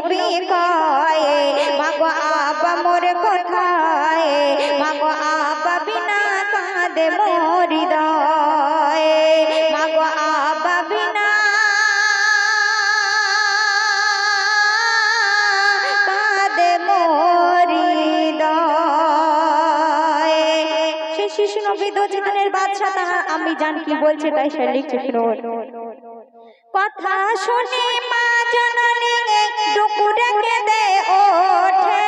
নবী কয় মাগো আব্বা মোর কোথায় মাগো আব্বা বিনা কাঁদে মোর হৃদয় মাগো আব্বা বিনা কাঁদে মোর হৃদয়। সেই শিশু নবী দোজাহানের বাদশা তাহার আম্মি জান কি বলছে তাই সে লিখছে শুনুন। কথা শুনে মা জননী দুপুরে কেঁদে ওঠে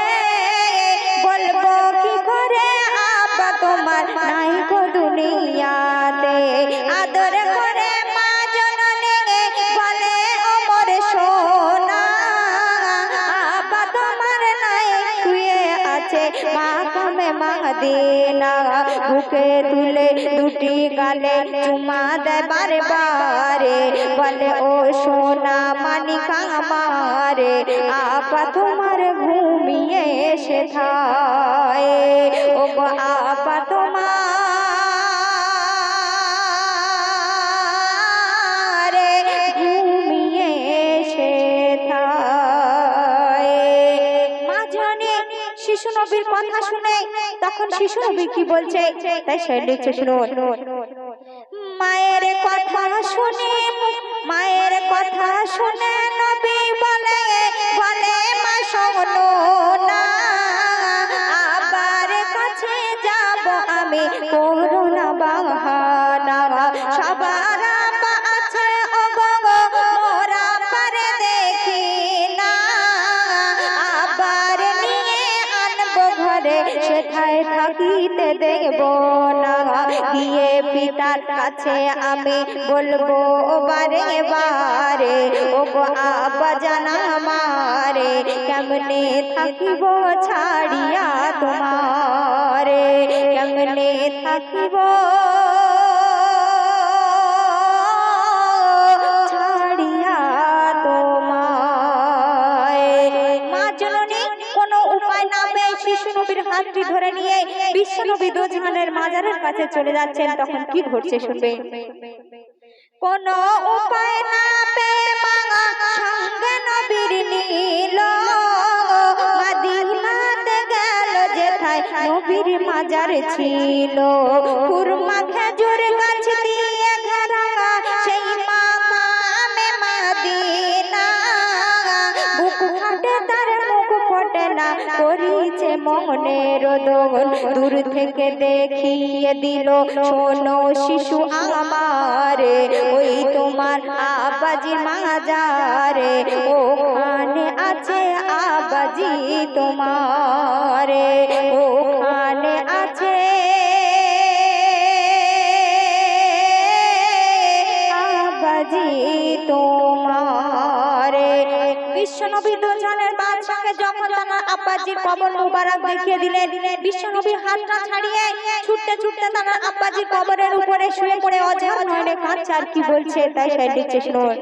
বলবো কি করে আব্বা তোমার নাই গো দুনিয়াতে আদর করে মা জননী বলে ও মোর সোনা আব্বা তোমার নাই শুয়ে আছে মা কামে মদিনা বুকে তুলে দুটি গালে চুমা দেয় বারে বারে বলে ও সোনা মানিকা আমারে আপা তোমার ঘুমিয়ে এসে থায় ও গো আপা তোমার ঘুমিয়ে এসে থায়। মা জানে শিশু নবীর কথা শুনে তখন শিশু নবী কি বলছে তাই সে লিখছে শুনুন। মায়ের কথা শুনে নবী বলে বলে মা শোনো না আবার কাছে যাব আমি করোনা বাহানা সবার আব্বা আছে ও গো মোরা পারে দেখি না আবার নিয়ে আনবো ঘরে সেথায় থাকিতে দেব না গিয়ে পিতার কাছে আমি বলবো বারে বারে ও গো আব্বা জানা মারে কেমনে থাকিব ছাড়িয়া তোমারে কেমনে থাকিব ছাড়িয়া তোমায়। মা জননী কোনো উপায় না পেয়ে শিশু নবীর হাতটি ধরে নিয়ে বিশ্ব নবী দোজাহানের মাজারের কাছে চলে যাচ্ছেন তখন কি ঘটছে শুনবে। কোনো উপায় না পেয়ে মা সঙ্গে নবীর নিল মদিনাতে গেল যেথায় নবীর মাজার ছিল কুরমা খেজুর গাছ দিয়ে ঘেরা সেই মাকামে মদিনা বুক ফাটে তার মুখ ফোটে না করিছে মনের দোল দূর থেকে দেখিয়ে দিল শোনো শিশু আমারে ওই তোমার আব্বাজি মাজারে ওখানে আছে আব্বাজি তোমারে ওখানে আছে আব্বাজি তোমারে। বিশ্বনবী দোজাহানের বাদশাকে যখন তার আব্বাজির কবর মুবারক দেখিয়ে দিলেন বিশ্বনবী হাতটা ছাড়িয়ে ছুটতে ছুটতে তার আব্বাজির কবরের উপরে শুয়ে পড়ে অঝর নয়নে কাঁদছে আর কি বলছে তাই সে লিখছে শুনুন।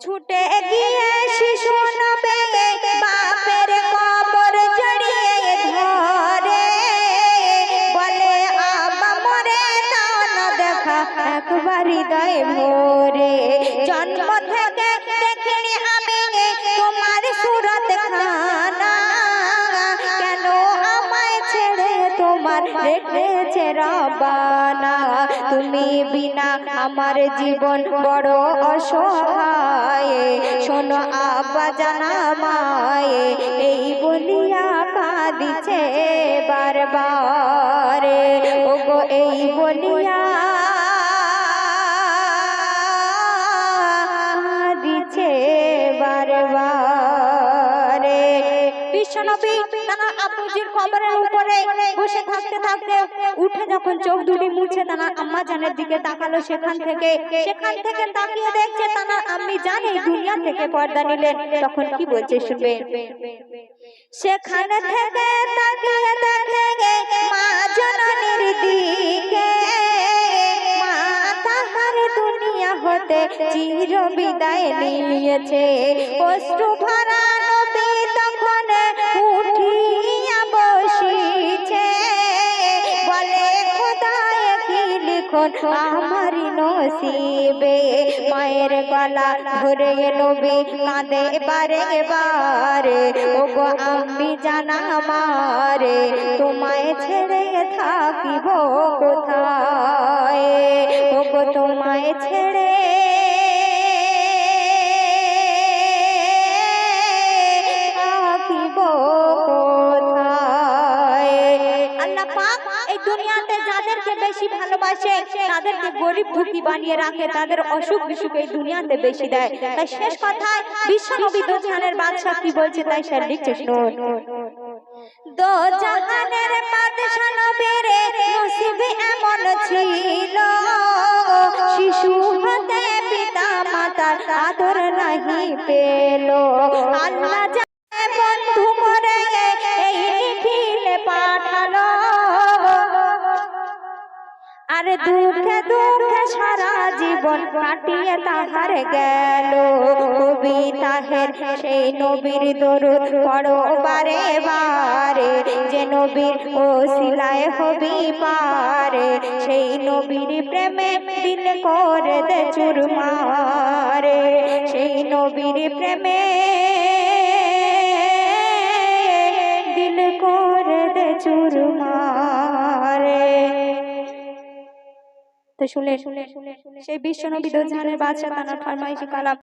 ছুটে গিয়ে শিশু নবী বাপের কবর জড়িয়ে ধরে বলে আব্বা মরে দাও না দেখা একবার হৃদয় ভরে জন্ম থেকে দেখিনি আমি তোমার সুরত খানা কেন আমায় ছেড়ে তোমার রেখেছে রব্বানা তুমি বিনা আমার জীবন বড় অসহায় শোনো আব্বা জানা মায়ে এই বলিয়া কাঁদিছে বারবারে ও গো এই বলিয়া কাঁদিছে বারবারে। বিশ্বনবী তার আব্বুজির কবরের উপরে বসে থাকতে থাকতে উঠে যখন চোখ দুটি মুছে তার আম্মা জানের দিকে তাকালো সেখান থেকে তাকিয়ে দেখছে তার আম্মি জান এই দুনিয়া থেকে পর্দা নিলেন তখন কি বলছে শুনবে। সেখানে থেকে তাকিয়ে দেখে মা জননীর দিকে মা তাহার দুনিয়া হতে চির বিদায় নিয়েছে অশ্রু ভরা নবী তখন উঠিয়া বসিছে বলে খোদায় কি লিখো এখন আমারই নসিবে। মায়ের গলা ধরে নবী কাঁদে বারে বারে, ওগো আম্মি জান আমারে, তোমায় ছেড়ে থাকিব কোথায়, ওগো তোমায় ছেড়ে থাকিব কোথায়। আল্লাহ পাক এই দুনিয়াতে যাদেরকে বেশি ভালোবাসে তাদেরকে গরিব দুঃখী বানিয়ে রাখে, তাদের অসুখ বিসুখ এই দুনিয়াতে বেশি দেয়। তাই শেষ কথায় বিশ্ব নবী দো জাহানের বাদশা কি বলছে তাই সে লিখছে, শুনুন। দো জাহানের বাদশা নবীর নসিবে এমন ছিল, শিশু হতে পিতা মাতার আদর নাহি পেল। আল্লাহ জানে বন্ধু মরে এই নিখিলে পাঠালো, আর দুঃখে দুঃখে সারা জীবন কাটিয়ে তাহার গেল। কবি তাহের সেই নবীর দরুদ পড়ো বারে বারে, যে নবীর ওসিলায় হবি পারে, সেই নবীর প্রেমে দিল করে দে চুরমারে, সেই নবীর প্রেমে দিল করে দে চুরমারে। তো শুনে সেই বিশ্ব নবী দো জাহানের বাদশা তার ফরমাইশি কালাম